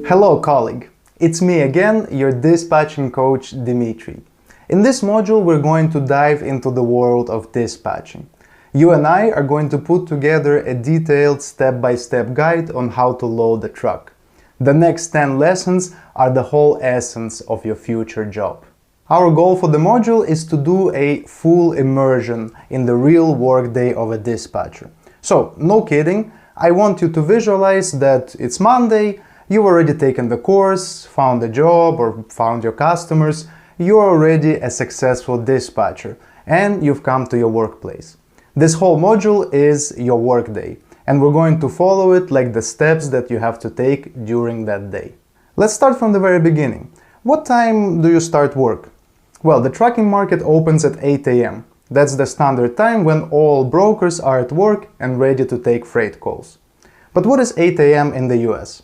Hello colleague, it's me again, your dispatching coach Dimitri. In this module we're going to dive into the world of dispatching. You and I are going to put together a detailed step-by-step guide on how to load a truck. The next 10 lessons are the whole essence of your future job. Our goal for the module is to do a full immersion in the real workday of a dispatcher. So, no kidding, I want you to visualize that it's Monday, you've already taken the course, found a job or found your customers, you're already a successful dispatcher and you've come to your workplace. This whole module is your workday and we're going to follow it like the steps that you have to take during that day. Let's start from the very beginning. What time do you start work? Well, the trucking market opens at 8 a.m. That's the standard time when all brokers are at work and ready to take freight calls. But what is 8 a.m. in the US?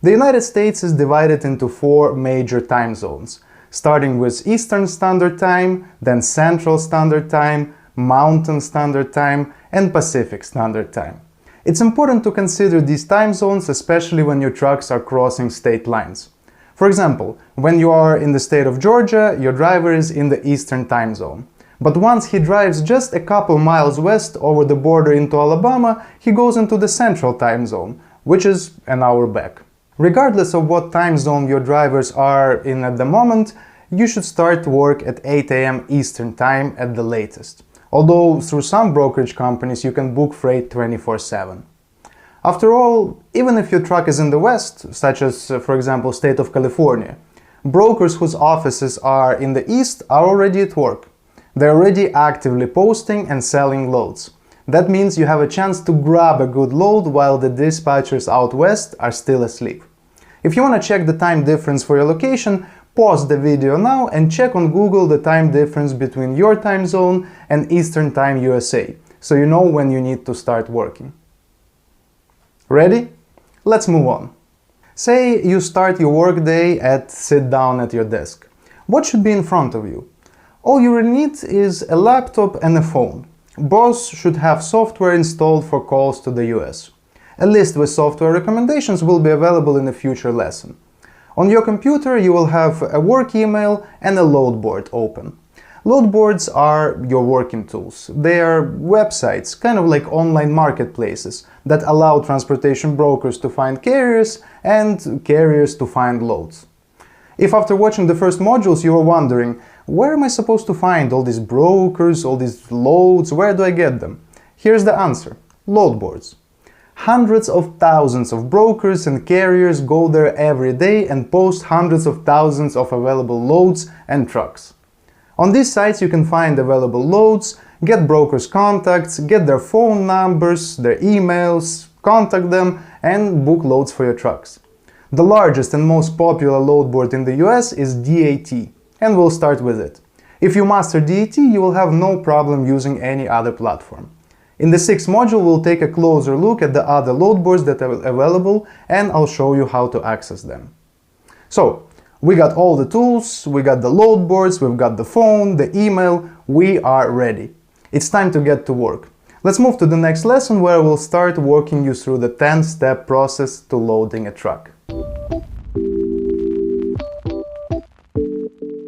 The United States is divided into 4 major time zones, starting with Eastern Standard Time, then Central Standard Time, Mountain Standard Time, and Pacific Standard Time. It's important to consider these time zones, especially when your trucks are crossing state lines. For example, when you are in the state of Georgia, your driver is in the Eastern time zone. But once he drives just a couple miles west over the border into Alabama, he goes into the Central time zone, which is an hour back. Regardless of what time zone your drivers are in at the moment, you should start work at 8 a.m. Eastern Time at the latest. Although through some brokerage companies you can book freight 24/7. After all, even if your truck is in the West, such as for example state of California, brokers whose offices are in the East are already at work. They're already actively posting and selling loads. That means you have a chance to grab a good load while the dispatchers out west are still asleep. If you want to check the time difference for your location, pause the video now and check on Google the time difference between your time zone and Eastern Time USA, so you know when you need to start working. Ready? Let's move on. Say you start your workday at sit down at your desk. What should be in front of you? All you really need is a laptop and a phone. Both should have software installed for calls to the US. A list with software recommendations will be available in a future lesson. On your computer you will have a work email and a load board open. Load boards are your working tools. They are websites, kind of like online marketplaces, that allow transportation brokers to find carriers and carriers to find loads. If after watching the first modules you were wondering, where am I supposed to find all these brokers, all these loads, where do I get them? Here's the answer: load boards. Hundreds of thousands of brokers and carriers go there every day and post hundreds of thousands of available loads and trucks. On these sites you can find available loads, get brokers' contacts, get their phone numbers, their emails, contact them and book loads for your trucks. The largest and most popular load board in the US is DAT, and we'll start with it. If you master DAT, you will have no problem using any other platform. In the 6th module, we'll take a closer look at the other load boards that are available and I'll show you how to access them. So, we got all the tools, we got the load boards, we've got the phone, the email, we are ready. It's time to get to work. Let's move to the next lesson where we'll start walking you through the 10-step process to loading a truck.